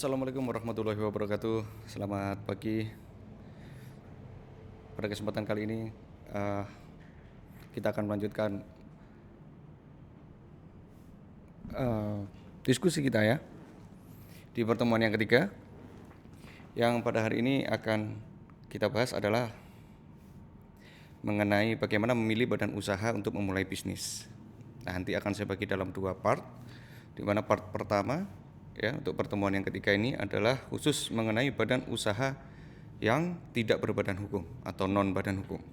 Assalamualaikum warahmatullahi wabarakatuh. Selamat pagi. Pada kesempatan kali ini kita akan melanjutkan diskusi kita ya di pertemuan yang ketiga. Yang pada hari ini akan kita bahas adalah mengenai bagaimana memilih badan usaha untuk memulai bisnis. Nah, nanti akan saya bagi dalam dua part, di mana part pertama ya untuk pertemuan yang ketiga ini adalah khusus mengenai badan usaha yang tidak berbadan hukum atau non badan hukum.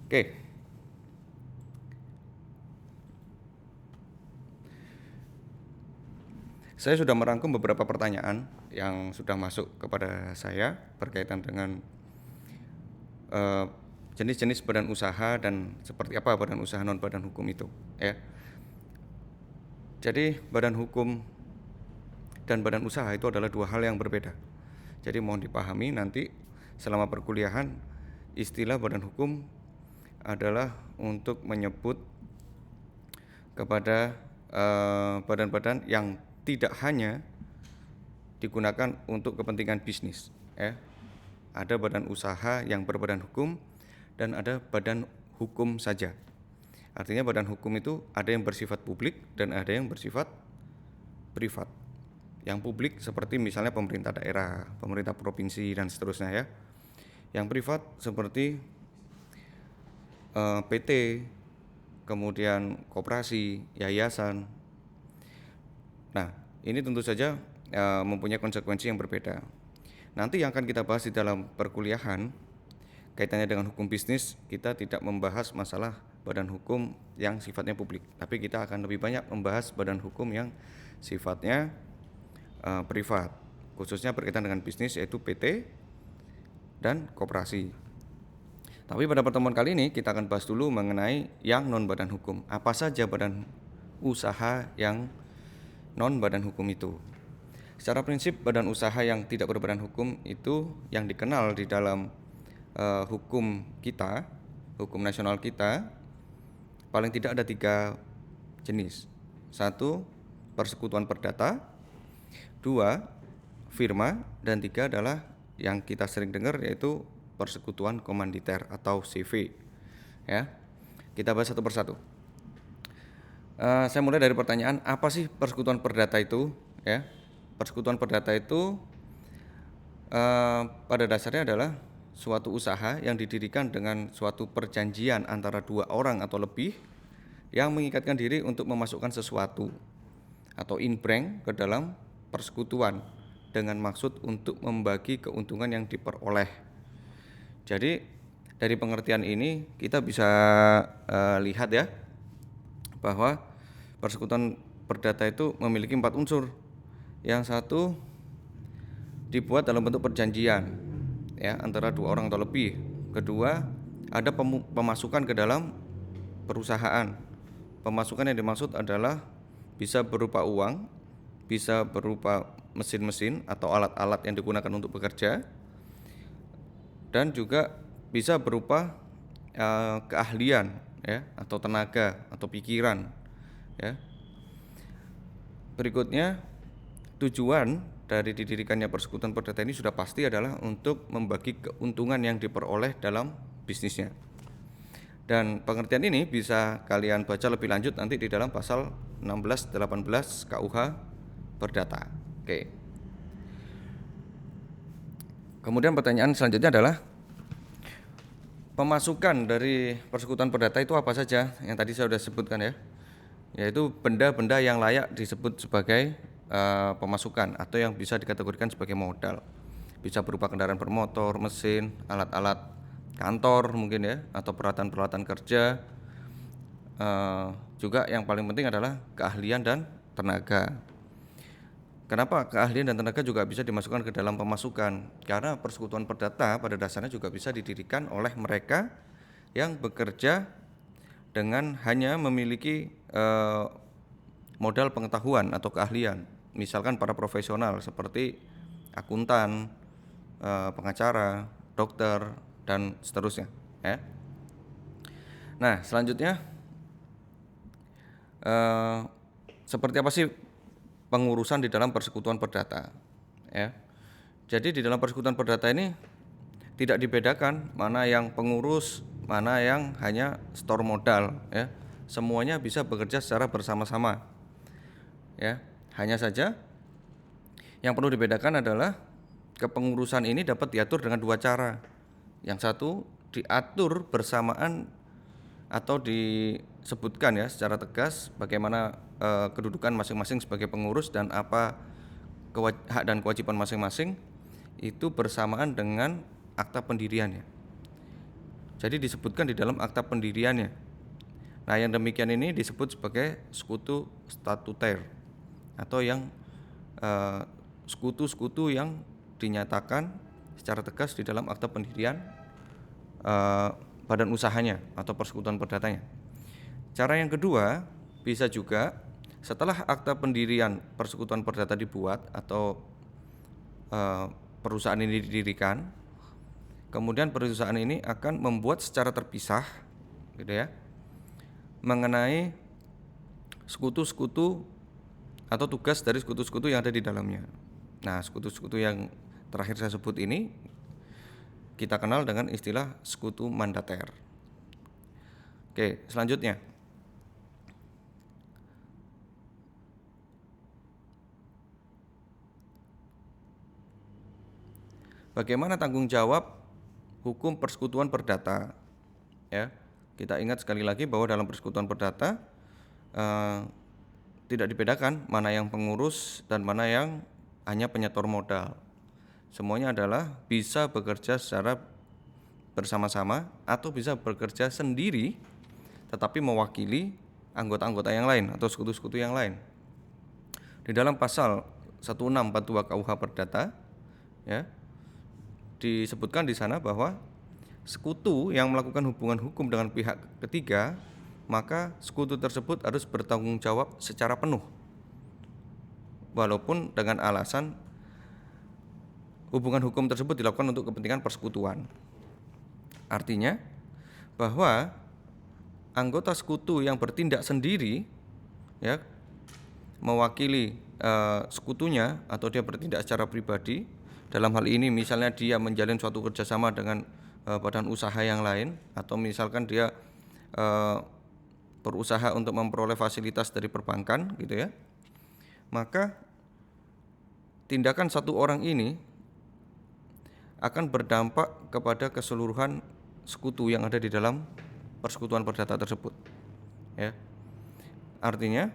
Oke. Saya sudah merangkum beberapa pertanyaan yang sudah masuk kepada saya berkaitan dengan jenis-jenis badan usaha dan seperti apa badan usaha non badan hukum itu ya. Jadi badan hukum dan badan usaha itu adalah dua hal yang berbeda. Jadi mohon dipahami nanti selama perkuliahan istilah badan hukum adalah untuk menyebut kepada badan-badan yang tidak hanya digunakan untuk kepentingan bisnis ya. Ada badan usaha yang berbadan hukum dan ada badan hukum saja. Artinya badan hukum itu ada yang bersifat publik dan ada yang bersifat privat. Yang publik seperti misalnya pemerintah daerah, pemerintah provinsi dan seterusnya ya. Yang privat seperti PT, kemudian koperasi, yayasan. Nah, ini tentu saja mempunyai konsekuensi yang berbeda. Nanti yang akan kita bahas di dalam perkuliahan kaitannya dengan hukum bisnis, kita tidak membahas masalah badan hukum yang sifatnya publik, tapi kita akan lebih banyak membahas badan hukum yang sifatnya privat, khususnya berkaitan dengan bisnis yaitu PT dan koperasi. Tapi pada pertemuan kali ini kita akan bahas dulu mengenai yang non badan hukum. Apa saja badan usaha yang non badan hukum itu? Secara prinsip badan usaha yang tidak berbadan hukum itu yang dikenal di dalam hukum kita, hukum nasional kita, paling tidak ada 3 jenis. 1, persekutuan perdata, 2, firma, dan 3 adalah yang kita sering dengar yaitu persekutuan komanditer atau CV. Ya, kita bahas satu persatu. Saya mulai dari pertanyaan apa sih persekutuan perdata itu? Ya, persekutuan perdata itu pada dasarnya adalah suatu usaha yang didirikan dengan suatu perjanjian antara 2 orang atau lebih yang mengikatkan diri untuk memasukkan sesuatu atau inbreng ke dalam persekutuan dengan maksud untuk membagi keuntungan yang diperoleh. Jadi dari pengertian ini kita bisa lihat ya bahwa persekutuan perdata itu memiliki 4 unsur. Yang satu dibuat dalam bentuk perjanjian ya antara 2 orang atau lebih. Kedua, ada pemasukan ke dalam perusahaan. Pemasukan yang dimaksud adalah bisa berupa uang, bisa berupa mesin-mesin atau alat-alat yang digunakan untuk bekerja, dan juga bisa berupa keahlian ya atau tenaga atau pikiran ya. Berikutnya, tujuan dari didirikannya persekutuan perdata ini sudah pasti adalah untuk membagi keuntungan yang diperoleh dalam bisnisnya. Dan pengertian ini bisa kalian baca lebih lanjut nanti di dalam pasal 16, 18 KUH Perdata. Oke. Kemudian pertanyaan selanjutnya adalah pemasukan dari persekutuan perdata itu apa saja? Yang tadi saya sudah sebutkan ya, yaitu benda-benda yang layak disebut sebagai pemasukan atau yang bisa dikategorikan sebagai modal. Bisa berupa kendaraan bermotor, mesin, alat-alat kantor mungkin ya, atau peralatan-peralatan kerja. Juga yang paling penting adalah keahlian dan tenaga. Kenapa keahlian dan tenaga juga bisa dimasukkan ke dalam pemasukan? Karena persekutuan perdata pada dasarnya juga bisa didirikan oleh mereka yang bekerja dengan hanya memiliki modal pengetahuan atau keahlian. Misalkan para profesional seperti akuntan, pengacara, dokter, dan seterusnya ya. Nah, selanjutnya seperti apa sih pengurusan di dalam persekutuan perdata, ya. Jadi di dalam persekutuan perdata ini tidak dibedakan mana yang pengurus, mana yang hanya store modal, ya. Semuanya bisa bekerja secara bersama-sama, ya. Hanya saja yang perlu dibedakan adalah kepengurusan ini dapat diatur dengan dua cara. Yang satu diatur bersamaan atau disebutkan ya secara tegas bagaimana kedudukan masing-masing sebagai pengurus dan apa hak dan kewajiban masing-masing itu bersamaan dengan akta pendiriannya. Jadi disebutkan di dalam akta pendiriannya. Nah, yang demikian ini disebut sebagai sekutu statuter atau yang sekutu-sekutu yang dinyatakan secara tegas di dalam akta pendirian badan usahanya atau persekutuan perdatanya. Cara yang kedua bisa juga setelah akta pendirian persekutuan perdata dibuat atau perusahaan ini didirikan, kemudian perusahaan ini akan membuat secara terpisah, gitu ya, mengenai sekutu-sekutu atau tugas dari sekutu-sekutu yang ada di dalamnya. Nah, sekutu-sekutu yang terakhir saya sebut ini kita kenal dengan istilah sekutu mandater. Oke, selanjutnya. Bagaimana tanggung jawab hukum persekutuan perdata? Ya, kita ingat sekali lagi bahwa dalam persekutuan perdata tidak dibedakan mana yang pengurus dan mana yang hanya penyetor modal. Semuanya adalah bisa bekerja secara bersama-sama atau bisa bekerja sendiri tetapi mewakili anggota-anggota yang lain atau sekutu-sekutu yang lain. Di dalam pasal 1642 KUH Perdata, ya, disebutkan di sana bahwa sekutu yang melakukan hubungan hukum dengan pihak ketiga, maka sekutu tersebut harus bertanggung jawab secara penuh, walaupun dengan alasan hubungan hukum tersebut dilakukan untuk kepentingan persekutuan. Artinya bahwa anggota sekutu yang bertindak sendiri, ya, mewakili sekutunya atau dia bertindak secara pribadi, dalam hal ini misalnya dia menjalin suatu kerjasama dengan badan usaha yang lain, atau misalkan dia berusaha untuk memperoleh fasilitas dari perbankan, gitu ya, maka tindakan satu orang ini akan berdampak kepada keseluruhan sekutu yang ada di dalam persekutuan perdata tersebut, ya. Artinya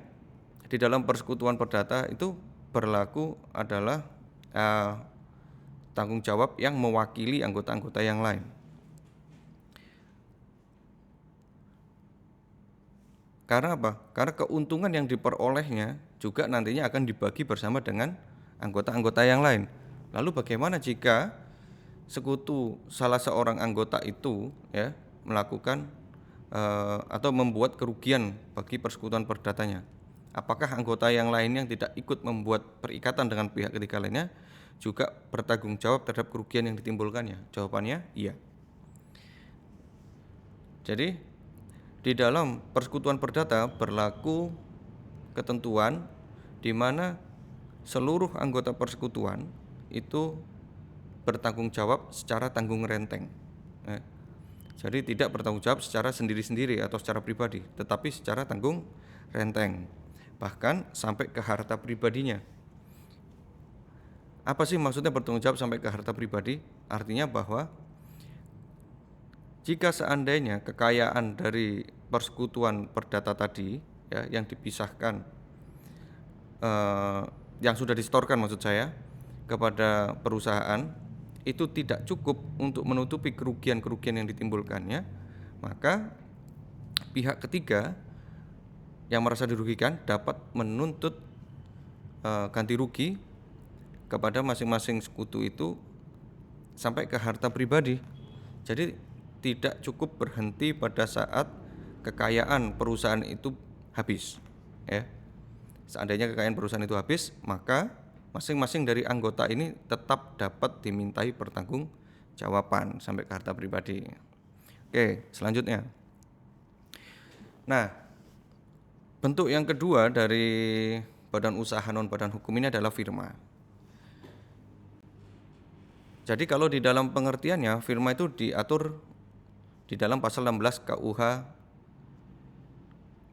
di dalam persekutuan perdata itu berlaku adalah tanggung jawab yang mewakili anggota-anggota yang lain. Karena apa? Karena keuntungan yang diperolehnya juga nantinya akan dibagi bersama dengan anggota-anggota yang lain. Lalu bagaimana jika sekutu salah seorang anggota itu, ya, melakukan atau membuat kerugian bagi persekutuan perdatanya? Apakah anggota yang lain yang tidak ikut membuat perikatan dengan pihak ketiga lainnya juga bertanggung jawab terhadap kerugian yang ditimbulkannya? Jawabannya iya. Jadi di dalam persekutuan perdata berlaku ketentuan di mana seluruh anggota persekutuan itu bertanggung jawab secara tanggung renteng. Jadi tidak bertanggung jawab secara sendiri-sendiri atau secara pribadi, tetapi secara tanggung renteng, bahkan sampai ke harta pribadinya. Apa sih maksudnya bertanggung jawab sampai ke harta pribadi? Artinya bahwa jika seandainya kekayaan dari persekutuan perdata tadi, ya, yang dipisahkan, yang sudah disetorkan maksud saya kepada perusahaan itu tidak cukup untuk menutupi kerugian-kerugian yang ditimbulkannya, maka pihak ketiga yang merasa dirugikan dapat menuntut ganti rugi kepada masing-masing sekutu itu sampai ke harta pribadi. Jadi tidak cukup berhenti pada saat kekayaan perusahaan itu habis, ya. Seandainya kekayaan perusahaan itu habis, maka masing-masing dari anggota ini tetap dapat dimintai pertanggungjawaban sampai ke harta pribadi. Oke, selanjutnya. Nah, bentuk yang kedua dari badan usaha non badan hukum ini adalah firma. Jadi kalau di dalam pengertiannya, firma itu diatur di dalam pasal 16 KUH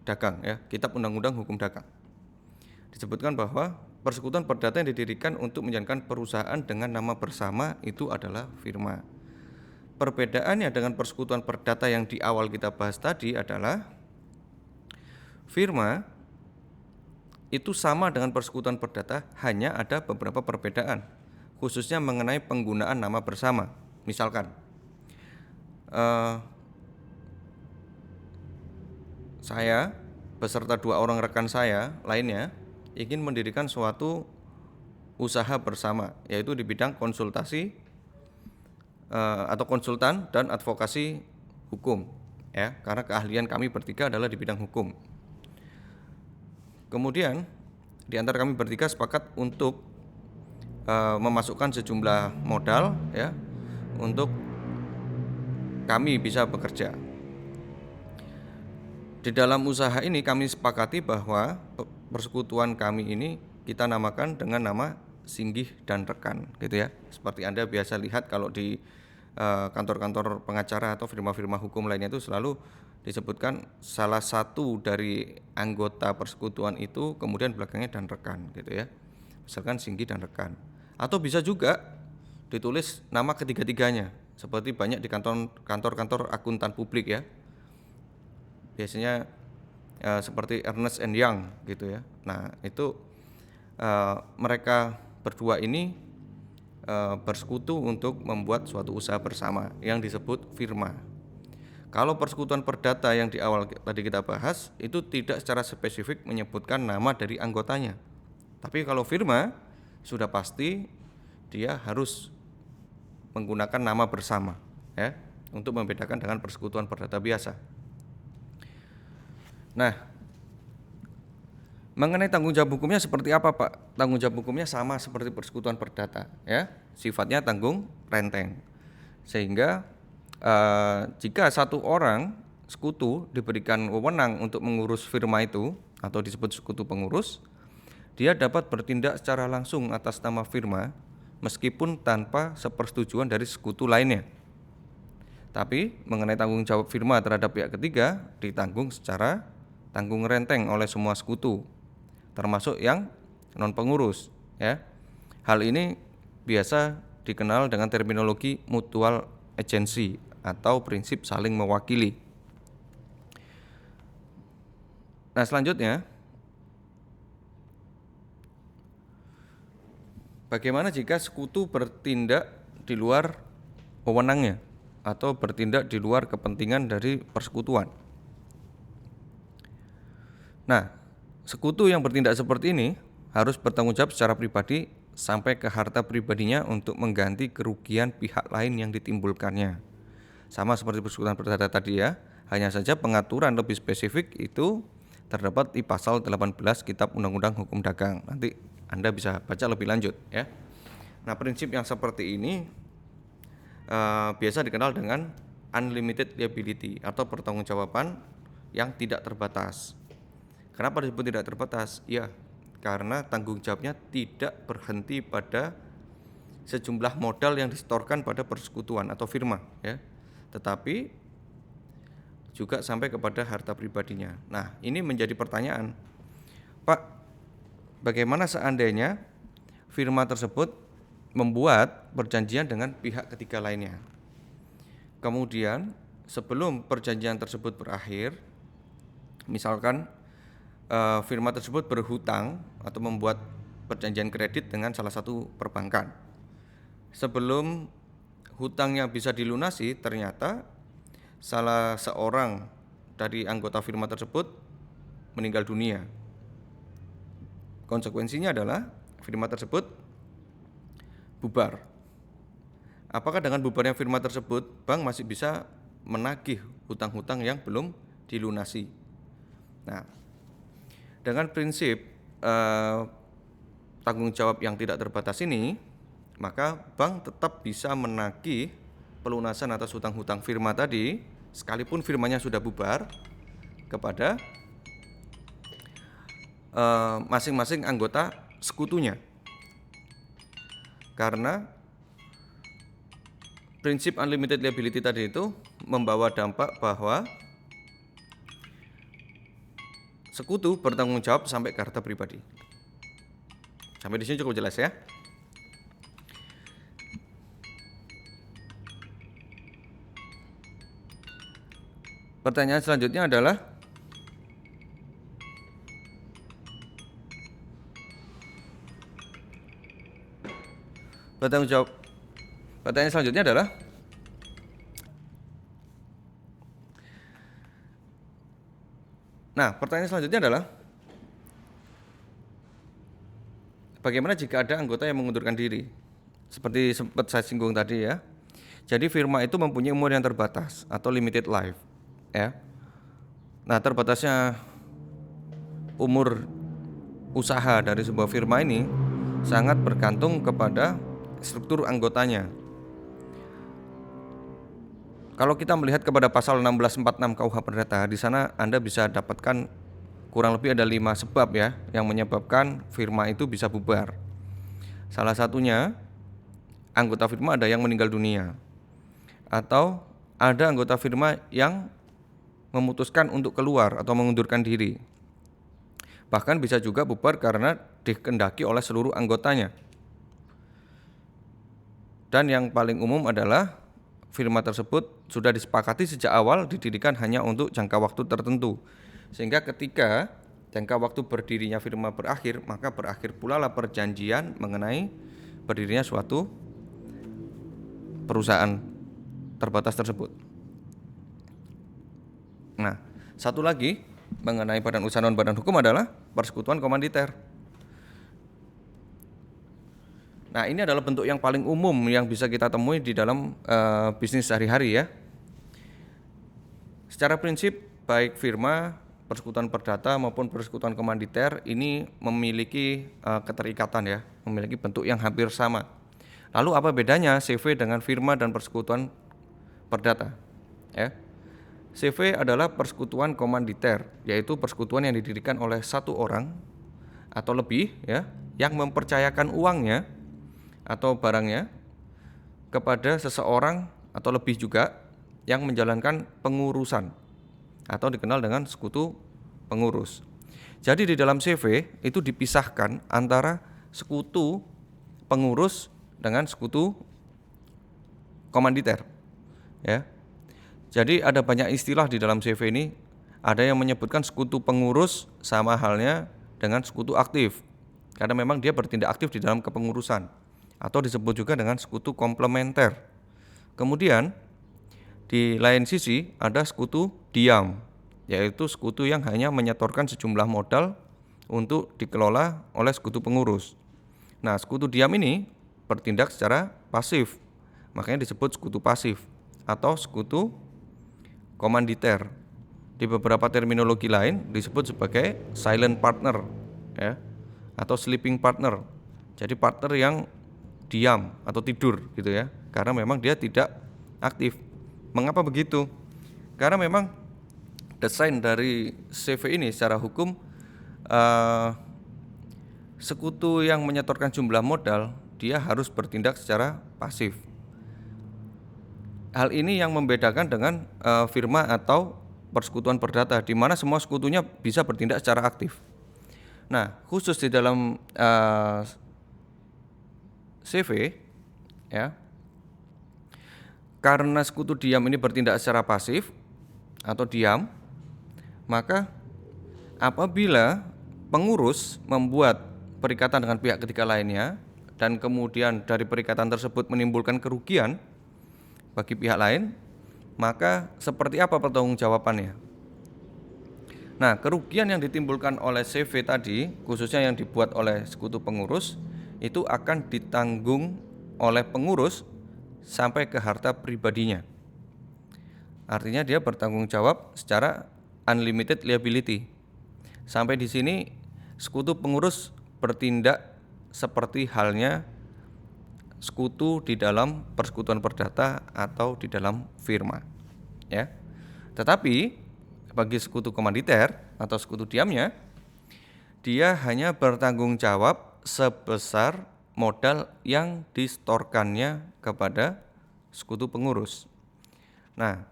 Dagang, ya, Kitab Undang-Undang Hukum Dagang. Disebutkan bahwa persekutuan perdata yang didirikan untuk menjalankan perusahaan dengan nama bersama itu adalah firma. Perbedaannya dengan persekutuan perdata yang di awal kita bahas tadi adalah firma itu sama dengan persekutuan perdata, hanya ada beberapa perbedaan, khususnya mengenai penggunaan nama bersama. Misalkan, saya beserta 2 orang rekan saya lainnya ingin mendirikan suatu usaha bersama, yaitu di bidang konsultasi atau konsultan dan advokasi hukum, ya, karena keahlian kami bertiga adalah di bidang hukum. Kemudian di antara kami bertiga sepakat untuk memasukkan sejumlah modal, ya, untuk kami bisa bekerja. Di dalam usaha ini kami sepakati bahwa persekutuan kami ini kita namakan dengan nama Singgih dan Rekan, gitu ya. Seperti Anda biasa lihat kalau di kantor-kantor pengacara atau firma-firma hukum lainnya itu selalu disebutkan salah satu dari anggota persekutuan itu kemudian belakangnya dan rekan, gitu ya. Misalkan Singgih dan Rekan. Atau bisa juga ditulis nama ketiga-tiganya, seperti banyak di kantor-kantor akuntan publik, ya. Biasanya seperti Ernst & Young, gitu ya. Nah, itu mereka berdua ini bersekutu untuk membuat suatu usaha bersama yang disebut firma. Kalau persekutuan perdata yang di awal tadi kita bahas itu tidak secara spesifik menyebutkan nama dari anggotanya. Tapi kalau firma sudah pasti dia harus menggunakan nama bersama, ya, untuk membedakan dengan persekutuan perdata biasa. Nah, mengenai tanggung jawab hukumnya seperti apa, Pak? Tanggung jawab hukumnya sama seperti persekutuan perdata, ya, sifatnya tanggung renteng. Sehingga jika satu orang sekutu diberikan wewenang untuk mengurus firma itu atau disebut sekutu pengurus, dia dapat bertindak secara langsung atas nama firma meskipun tanpa sepersetujuan dari sekutu lainnya. Tapi mengenai tanggung jawab firma terhadap pihak ketiga ditanggung secara tanggung renteng oleh semua sekutu, termasuk yang non pengurus, ya. Hal ini biasa dikenal dengan terminologi mutual agency atau prinsip saling mewakili. Nah, selanjutnya, bagaimana jika sekutu bertindak di luar wewenangnya atau bertindak di luar kepentingan dari persekutuan? Nah, sekutu yang bertindak seperti ini harus bertanggung jawab secara pribadi sampai ke harta pribadinya untuk mengganti kerugian pihak lain yang ditimbulkannya. Sama seperti persekutuan perdata tadi, ya, hanya saja pengaturan lebih spesifik itu terdapat di pasal 18 Kitab Undang-Undang Hukum Dagang. Nanti Anda bisa baca lebih lanjut, ya. Nah, prinsip yang seperti ini biasa dikenal dengan unlimited liability atau pertanggungjawaban yang tidak terbatas. Kenapa disebut tidak terbatas? Ya, karena tanggung jawabnya tidak berhenti pada sejumlah modal yang disetorkan pada persekutuan atau firma, ya, tetapi juga sampai kepada harta pribadinya. Nah, ini menjadi pertanyaan, Pak, bagaimana seandainya firma tersebut membuat perjanjian dengan pihak ketiga lainnya? Kemudian sebelum perjanjian tersebut berakhir, misalkan firma tersebut berhutang atau membuat perjanjian kredit dengan salah satu perbankan. Sebelum hutangnya bisa dilunasi, ternyata salah seorang dari anggota firma tersebut meninggal dunia. Konsekuensinya adalah firma tersebut bubar. Apakah dengan bubarnya firma tersebut, bank masih bisa menagih hutang-hutang yang belum dilunasi? Nah, dengan prinsip tanggung jawab yang tidak terbatas ini, maka bank tetap bisa menagih pelunasan atas hutang-hutang firma tadi, sekalipun firmanya sudah bubar, kepada masing-masing anggota sekutunya. Karena prinsip unlimited liability tadi itu membawa dampak bahwa sekutu bertanggung jawab sampai ke harta pribadi. Sampai di sini cukup jelas ya. Pertanyaan selanjutnya adalah Pertanyaan selanjutnya adalah bagaimana jika ada anggota yang mengundurkan diri? Seperti sempat saya singgung tadi ya. Jadi firma itu mempunyai umur yang terbatas atau limited life ya. Nah, terbatasnya umur usaha dari sebuah firma ini sangat bergantung kepada struktur anggotanya. Kalau kita melihat kepada pasal 1646 KUH Perdata, di sana Anda bisa dapatkan kurang lebih ada 5 sebab ya yang menyebabkan firma itu bisa bubar. Salah satunya anggota firma ada yang meninggal dunia, atau ada anggota firma yang memutuskan untuk keluar atau mengundurkan diri. Bahkan bisa juga bubar karena dikehendaki oleh seluruh anggotanya. Dan yang paling umum adalah firma tersebut sudah disepakati sejak awal didirikan hanya untuk jangka waktu tertentu. Sehingga ketika jangka waktu berdirinya firma berakhir, maka berakhir pula lah perjanjian mengenai berdirinya suatu perusahaan terbatas tersebut. Nah, satu lagi mengenai badan usaha non badan hukum adalah persekutuan komanditer. Nah, ini adalah bentuk yang paling umum yang bisa kita temui di dalam bisnis sehari-hari ya. Secara prinsip, baik firma, persekutuan perdata maupun persekutuan komanditer ini memiliki keterikatan ya, memiliki bentuk yang hampir sama. Lalu apa bedanya CV dengan firma dan persekutuan perdata? Ya. CV adalah persekutuan komanditer, yaitu persekutuan yang didirikan oleh satu orang atau lebih ya, yang mempercayakan uangnya atau barangnya kepada seseorang atau lebih juga yang menjalankan pengurusan atau dikenal dengan sekutu pengurus. Jadi di dalam CV itu dipisahkan antara sekutu pengurus dengan sekutu komanditer ya. Jadi ada banyak istilah di dalam CV ini. Ada yang menyebutkan sekutu pengurus sama halnya dengan sekutu aktif, karena memang dia bertindak aktif di dalam kepengurusan, atau disebut juga dengan sekutu komplementer. Kemudian di lain sisi ada sekutu diam, yaitu sekutu yang hanya menyetorkan sejumlah modal untuk dikelola oleh sekutu pengurus. Nah, sekutu diam ini bertindak secara pasif, makanya disebut sekutu pasif atau sekutu komanditer. Di beberapa terminologi lain disebut sebagai silent partner ya, atau sleeping partner. Jadi partner yang diam atau tidur gitu ya, karena memang dia tidak aktif. Mengapa begitu? Karena memang desain dari CV ini secara hukum sekutu yang menyetorkan jumlah modal dia harus bertindak secara pasif. Hal ini yang membedakan dengan firma atau persekutuan perdata, di mana semua sekutunya bisa bertindak secara aktif. Nah, khusus di dalam CV ya, karena sekutu diam ini bertindak secara pasif atau diam, maka apabila pengurus membuat perikatan dengan pihak ketiga lainnya dan kemudian dari perikatan tersebut menimbulkan kerugian bagi pihak lain, maka seperti apa pertanggungjawabannya? Nah, kerugian yang ditimbulkan oleh CV tadi, khususnya yang dibuat oleh sekutu pengurus, itu akan ditanggung oleh pengurus sampai ke harta pribadinya. Artinya dia bertanggung jawab secara unlimited liability. Sampai di sini sekutu pengurus bertindak seperti halnya sekutu di dalam persekutuan perdata atau di dalam firma ya. Tetapi bagi sekutu komanditer atau sekutu diamnya, dia hanya bertanggung jawab sebesar modal yang disetorkannya kepada sekutu pengurus. Nah,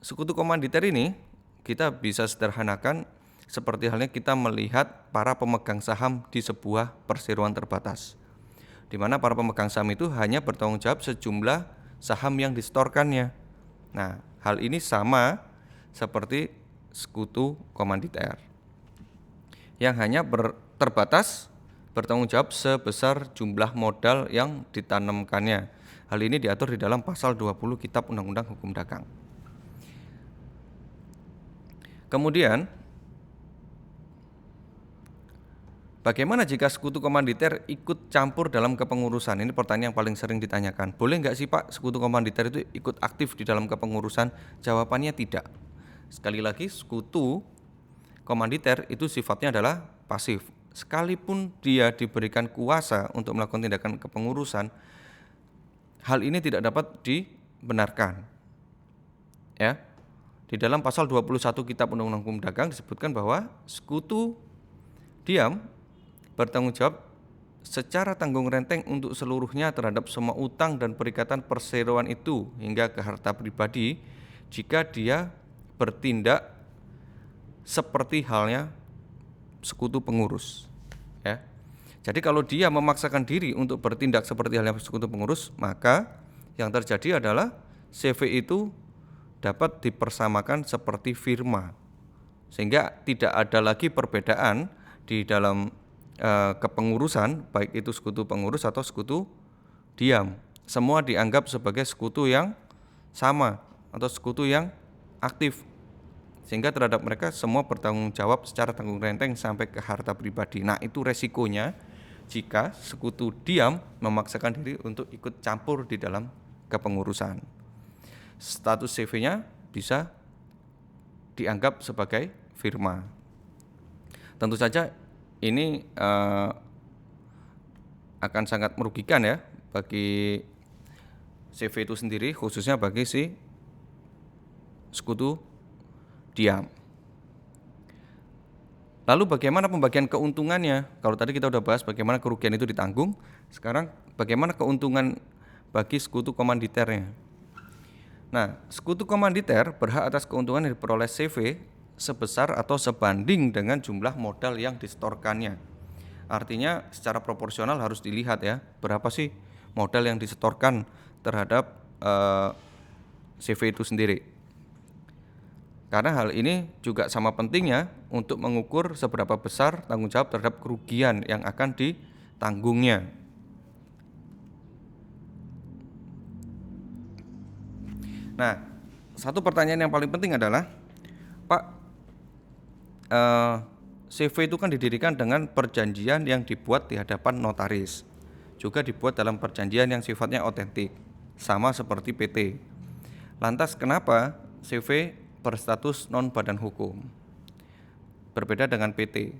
sekutu komanditer ini kita bisa sederhanakan seperti halnya kita melihat para pemegang saham di sebuah perseroan terbatas, di mana para pemegang saham itu hanya bertanggung jawab sejumlah saham yang disetorkannya. Nah, hal ini sama seperti sekutu komanditer yang hanya terbatas bertanggung jawab sebesar jumlah modal yang ditanamkannya. Hal ini diatur di dalam pasal 20 Kitab Undang-Undang Hukum Dagang. Kemudian, bagaimana jika sekutu komanditer ikut campur dalam kepengurusan? Ini pertanyaan yang paling sering ditanyakan. Boleh nggak sih Pak sekutu komanditer itu ikut aktif di dalam kepengurusan? Jawabannya tidak. Sekali lagi, sekutu komanditer itu sifatnya adalah pasif. Sekalipun dia diberikan kuasa untuk melakukan tindakan kepengurusan, hal ini tidak dapat dibenarkan. Ya. Di dalam pasal 21 Kitab Undang-Undang Hukum Dagang disebutkan bahwa sekutu diam bertanggung jawab secara tanggung renteng untuk seluruhnya terhadap semua utang dan perikatan perseroan itu hingga ke harta pribadi jika dia bertindak seperti halnya sekutu pengurus. Ya. Jadi kalau dia memaksakan diri untuk bertindak seperti halnya sekutu pengurus, maka yang terjadi adalah CV itu dapat dipersamakan seperti firma, sehingga tidak ada lagi perbedaan di dalam kepengurusan, baik itu sekutu pengurus atau sekutu diam. Semua dianggap sebagai sekutu yang sama atau sekutu yang aktif, sehingga terhadap mereka semua bertanggung jawab secara tanggung renteng sampai ke harta pribadi. Nah, itu resikonya jika sekutu diam memaksakan diri untuk ikut campur di dalam kepengurusan. Status CV-nya bisa dianggap sebagai firma. Tentu saja ini akan sangat merugikan ya bagi CV itu sendiri, khususnya bagi si sekutu diam. Lalu bagaimana pembagian keuntungannya? Kalau tadi kita sudah bahas bagaimana kerugian itu ditanggung, sekarang bagaimana keuntungan bagi sekutu komanditernya? Nah, sekutu komanditer berhak atas keuntungan yang diperoleh CV sebesar atau sebanding dengan jumlah modal yang disetorkannya. Artinya secara proporsional harus dilihat ya, berapa sih modal yang disetorkan terhadap CV itu sendiri. Karena hal ini juga sama pentingnya untuk mengukur seberapa besar tanggung jawab terhadap kerugian yang akan ditanggungnya. Nah, satu pertanyaan yang paling penting adalah, Pak, CV itu kan didirikan dengan perjanjian yang dibuat di hadapan notaris, juga dibuat dalam perjanjian yang sifatnya otentik, sama seperti PT. Lantas kenapa CV berstatus non badan hukum, berbeda dengan PT?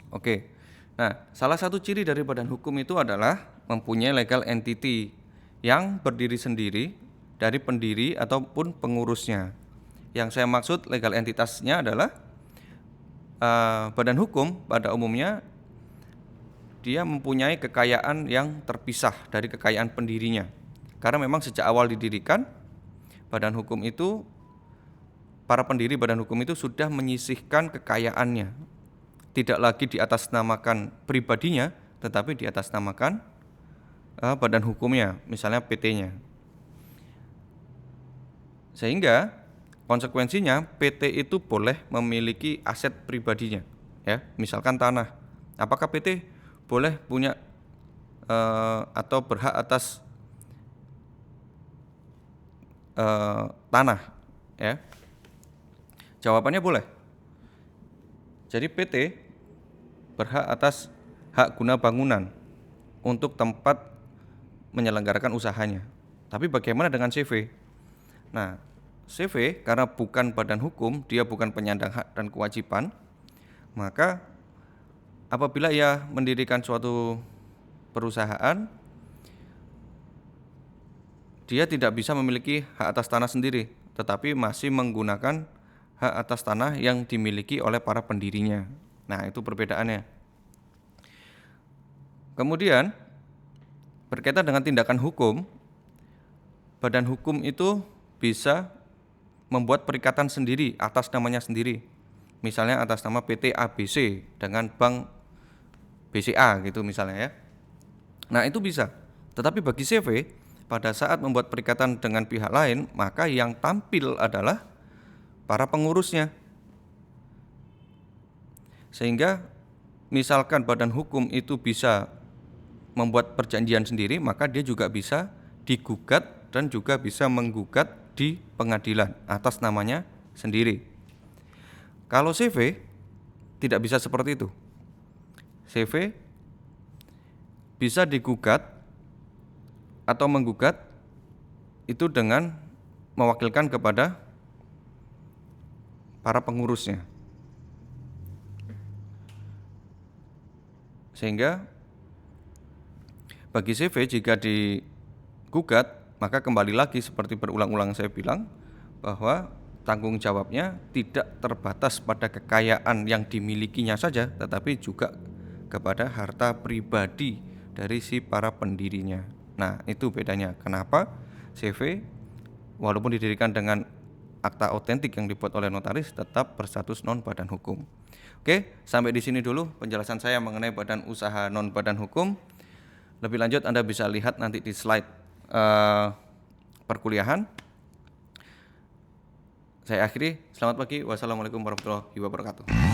Oke, nah salah satu ciri dari badan hukum itu adalah mempunyai legal entity yang berdiri sendiri dari pendiri ataupun pengurusnya. Yang saya maksud legal entitasnya adalah badan hukum pada umumnya dia mempunyai kekayaan yang terpisah dari kekayaan pendirinya. Karena memang sejak awal didirikan, badan hukum itu, para pendiri badan hukum itu sudah menyisihkan kekayaannya. Tidak lagi diatasnamakan pribadinya, tetapi diatasnamakan badan hukumnya, misalnya PT-nya. Sehingga konsekuensinya PT itu boleh memiliki aset pribadinya, ya, misalkan tanah. Apakah PT boleh punya atau berhak atas tanah? Ya, jawabannya boleh. Jadi PT berhak atas hak guna bangunan untuk tempat menyelenggarakan usahanya. Tapi bagaimana dengan CV? Nah, CV karena bukan badan hukum, dia bukan penyandang hak dan kewajiban, maka apabila ia mendirikan suatu perusahaan, dia tidak bisa memiliki hak atas tanah sendiri, tetapi masih menggunakan hak atas tanah yang dimiliki oleh para pendirinya. Nah, itu perbedaannya. Kemudian berkaitan dengan tindakan hukum, badan hukum itu bisa membuat perikatan sendiri atas namanya sendiri. Misalnya atas nama PT ABC dengan Bank BCA gitu misalnya ya. Nah, itu bisa. Tetapi bagi CV, pada saat membuat perikatan dengan pihak lain, maka yang tampil adalah para pengurusnya. Sehingga misalkan badan hukum itu bisa membuat perjanjian sendiri, maka dia juga bisa digugat dan juga bisa menggugat di pengadilan atas namanya sendiri. Kalau CV tidak bisa seperti itu. CV bisa digugat atau menggugat itu dengan mewakilkan kepada para pengurusnya. Sehingga bagi CV jika digugat, maka kembali lagi seperti berulang-ulang saya bilang bahwa tanggung jawabnya tidak terbatas pada kekayaan yang dimilikinya saja, tetapi juga kepada harta pribadi dari si para pendirinya. Nah, itu bedanya. Kenapa CV walaupun didirikan dengan akta otentik yang dibuat oleh notaris tetap berstatus non badan hukum. Oke, sampai di sini dulu penjelasan saya mengenai badan usaha non badan hukum. Lebih lanjut Anda bisa lihat nanti di slide perkuliahan. Saya akhiri, selamat pagi, wassalamualaikum warahmatullahi wabarakatuh.